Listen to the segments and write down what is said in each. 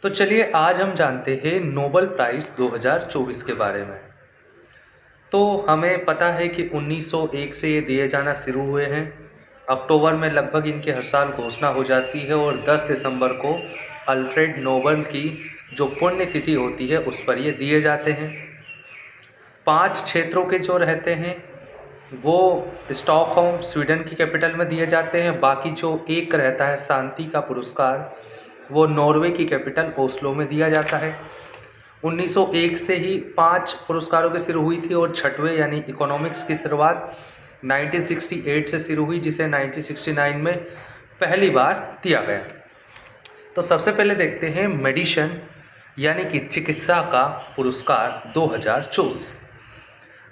तो चलिए आज हम जानते हैं नोबेल प्राइज़ 2024 के बारे में। तो हमें पता है कि 1901 से ये दिए जाना शुरू हुए हैं। अक्टूबर में लगभग इनकी हर साल घोषणा हो जाती है और 10 दिसंबर को अल्फ्रेड नोबेल की जो पुण्यतिथि होती है उस पर ये दिए जाते हैं। 5 क्षेत्रों के जो रहते हैं वो स्टॉकहोम स्वीडन की कैपिटल में दिए जाते हैं। बाकी जो एक रहता है शांति का पुरस्कार वो नॉर्वे की कैपिटल ओस्लो में दिया जाता है। 1901 से ही 5 पुरस्कारों की शुरू हुई थी और छठवें यानी इकोनॉमिक्स की शुरुआत 1968 से शुरू हुई, जिसे 1969 में पहली बार दिया गया। तो सबसे पहले देखते हैं मेडिसिन यानी कि चिकित्सा का पुरस्कार 2024।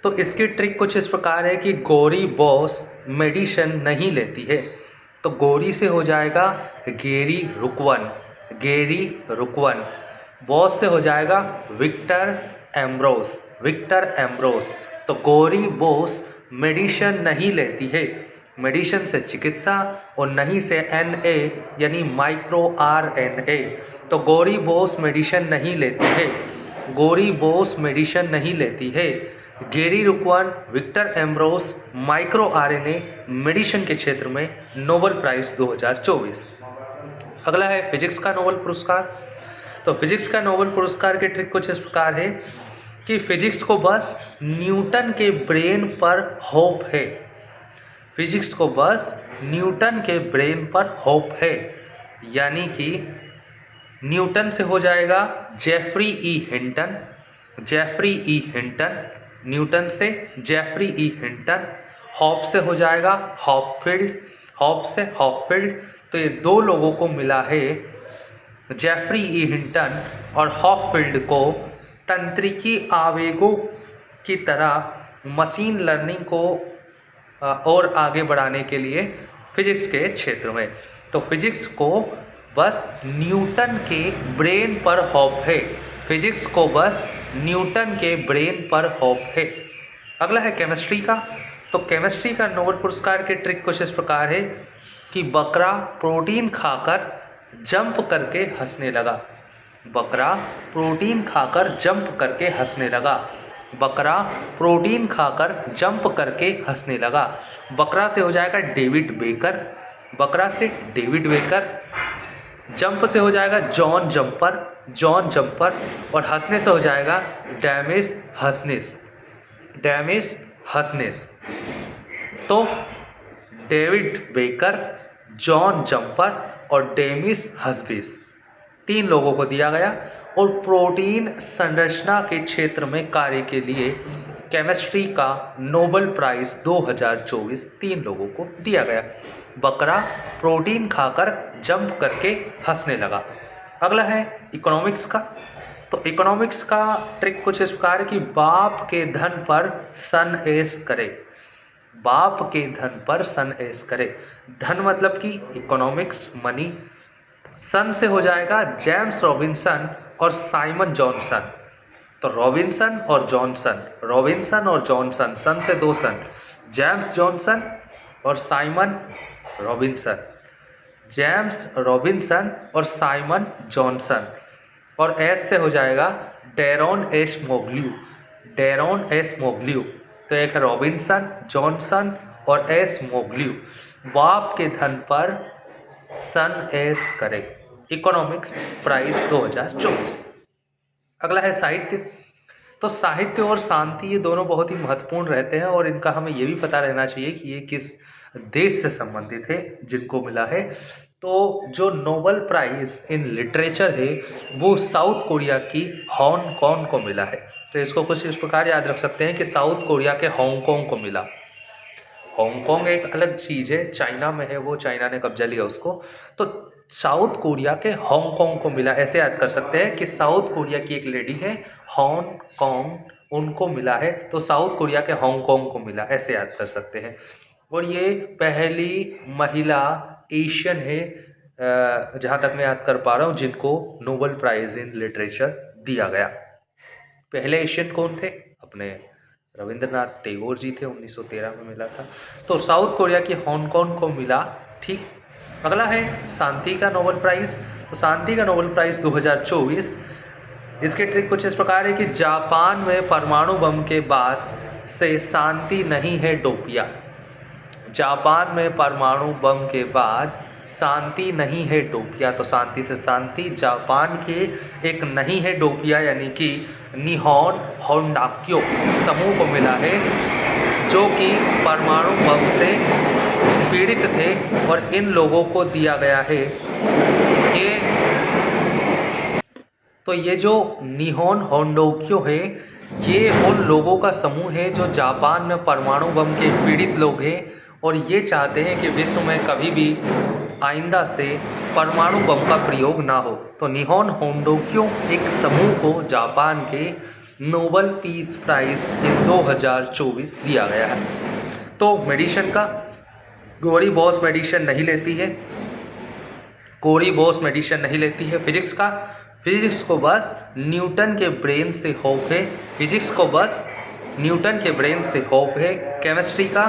तो इसकी ट्रिक कुछ इस प्रकार है कि गौरी बॉस मेडिसिन नहीं लेती है, तो गौरी से हो जाएगा गेरी रुकवन, गेरी रुकवन। बॉस से हो जाएगा विक्टर एम्ब्रोस, विक्टर एम्ब्रोस। तो गौरी बॉस मेडिसिन नहीं लेती है, मेडिसिन से चिकित्सा और नहीं से NA यानी माइक्रो RNA। तो गौरी बॉस मेडिसिन नहीं लेती है, गौरी बॉस मेडिसिन नहीं लेती है। Gary Ruvkun, Victor Ambros micro RNA medicine के क्षेत्र में नोबेल प्राइज़ 2024। अगला है फिजिक्स का नोबेल पुरस्कार। तो फिजिक्स का नोबेल पुरस्कार की ट्रिक कुछ इस प्रकार है कि फिजिक्स को बस न्यूटन के ब्रेन पर होप है, फिजिक्स को बस न्यूटन के ब्रेन पर होप है। यानी कि न्यूटन से हो जाएगा जेफरी ई हिंटन, जेफरी ई हिंटन, न्यूटन से जेफरी ई हिंटन। हॉप से हो जाएगा हॉपफील्ड, हॉप से हॉपफील्ड। तो ये दो लोगों को मिला है, जेफरी ई हिंटन और हॉपफील्ड को, तंत्रिकी आवेगों की तरह मशीन लर्निंग को और आगे बढ़ाने के लिए फिजिक्स के क्षेत्र में। तो फिजिक्स को बस न्यूटन के ब्रेन पर होप है, फिजिक्स को बस न्यूटन के ब्रेन पर होप है। अगला है केमिस्ट्री का। तो केमिस्ट्री का नोबेल पुरस्कार की ट्रिक कुछ इस प्रकार है कि बकरा प्रोटीन खाकर जंप करके हंसने लगा, बकरा प्रोटीन खाकर जंप करके हंसने लगा, बकरा प्रोटीन खाकर जंप करके हंसने लगा। बकरा से हो जाएगा डेविड बेकर, बकरा से डेविड बेकर। जंप से हो जाएगा जॉन जंपर, जॉन जंपर। और हंसने से हो जाएगा डैमिस हंसनेस, डैमिस हंसनेस। तो डेविड बेकर, जॉन जंपर और डेमिस हस्बिस, 3 लोगों को दिया गया। और प्रोटीन संरचना के क्षेत्र में कार्य के लिए केमिस्ट्री का नोबेल प्राइज़ 2024 3 लोगों को दिया गया। बकरा प्रोटीन खाकर जंप करके हंसने लगा। अगला है इकोनॉमिक्स का। तो इकोनॉमिक्स का ट्रिक कुछ इस प्रकार कि बाप के धन पर सन ऐश करे, बाप के धन पर सन ऐश करे। धन मतलब कि इकोनॉमिक्स मनी। सन से हो जाएगा जेम्स रॉबिन्सन और साइमन जॉनसन। तो रॉबिन्सन और जॉनसन, रॉबिन्सन और जॉनसन, सन से 2 सन, जेम्स जॉनसन और साइमन रॉबिन्सन, जेम्स रॉबिन्सन और साइमन जॉनसन। और एस से हो जाएगा डेरोन एस मोग्ल्यू, डेरोन एस मोग्ल्यू। तो एक है रॉबिन्सन, जॉनसन और एस मोग्ल्यू। बाप के धन पर सन ऐश करे, इकोनॉमिक्स प्राइज़ 2024। अगला है साहित्य। तो साहित्य और शांति ये दोनों बहुत ही महत्वपूर्ण रहते हैं और इनका हमें ये भी पता रहना चाहिए कि ये किस देश से संबंधित है जिनको मिला है। तो जो नोबेल प्राइज़ इन लिटरेचर है वो साउथ कोरिया की हांगकांग को मिला है। तो इसको कुछ इस प्रकार याद रख सकते हैं कि साउथ कोरिया के हांगकांग को मिला। हांगकांग एक अलग चीज़ है, चाइना में है वो, चाइना ने कब्जा लिया उसको। तो साउथ कोरिया के हांगकांग को मिला, ऐसे याद कर सकते हैं कि साउथ कोरिया की एक लेडी है हांगकांग, उनको मिला है। तो साउथ कोरिया के हांगकांग को मिला, ऐसे याद कर सकते हैं। और ये पहली महिला एशियन है जहाँ तक मैं याद कर पा रहा हूँ जिनको नोबेल प्राइज़ इन लिटरेचर दिया गया। पहले एशियन कौन थे? अपने रविंद्रनाथ टैगोर जी थे, 1913 में मिला था। तो साउथ कोरिया की हांगकांग को मिला। ठीक। अगला है शांति का नोबेल प्राइज़। तो शांति का नोबेल प्राइज़ 2024, इसके ट्रिक कुछ इस प्रकार है कि जापान में परमाणु बम के बाद से शांति नहीं है डोपिया। जापान में परमाणु बम के बाद शांति नहीं है डोपिया। तो शांति से शांति जापान के एक नहीं है डोपिया यानी कि निहोन होंडाक्यो समूह को मिला है, जो कि परमाणु बम से पीड़ित थे। और इन लोगों को दिया गया है ये जो निहोन होंडोक्यो है, ये उन लोगों का समूह है जो जापान में परमाणु बम के पीड़ित लोग हैं और ये चाहते हैं कि विश्व में कभी भी आइंदा से परमाणु बम का प्रयोग ना हो। तो निहोन होंडोक्यो एक समूह को जापान के नोबेल पीस प्राइज़ इन 2024 दिया गया है। तो मेडिसिन का कोरी बॉस मेडिसिन नहीं लेती है, कोरी बॉस मेडिसिन नहीं लेती है। फिजिक्स को बस न्यूटन के ब्रेन से होप है, फिजिक्स को बस न्यूटन के ब्रेन से होप है। केमिस्ट्री का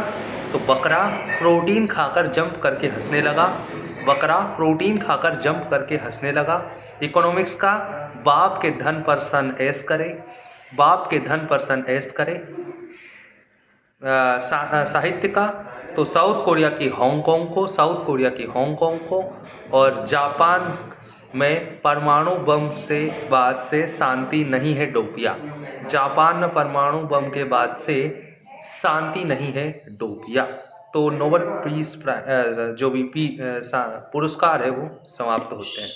तो बकरा प्रोटीन खाकर जंप करके हंसने लगा, बकरा प्रोटीन खाकर जंप करके हंसने लगा। इकोनॉमिक्स का बाप के धन पर सन ऐश करे, बाप के धन पर सन ऐश करे। साहित्य का तो साउथ कोरिया की हांगकांग को और जापान में परमाणु बम से बाद से शांति नहीं है डोपिया। जापान में परमाणु बम के बाद से शांति नहीं है डोपिया। तो नोबेल पीस जो भी पुरस्कार है वो समाप्त होते हैं।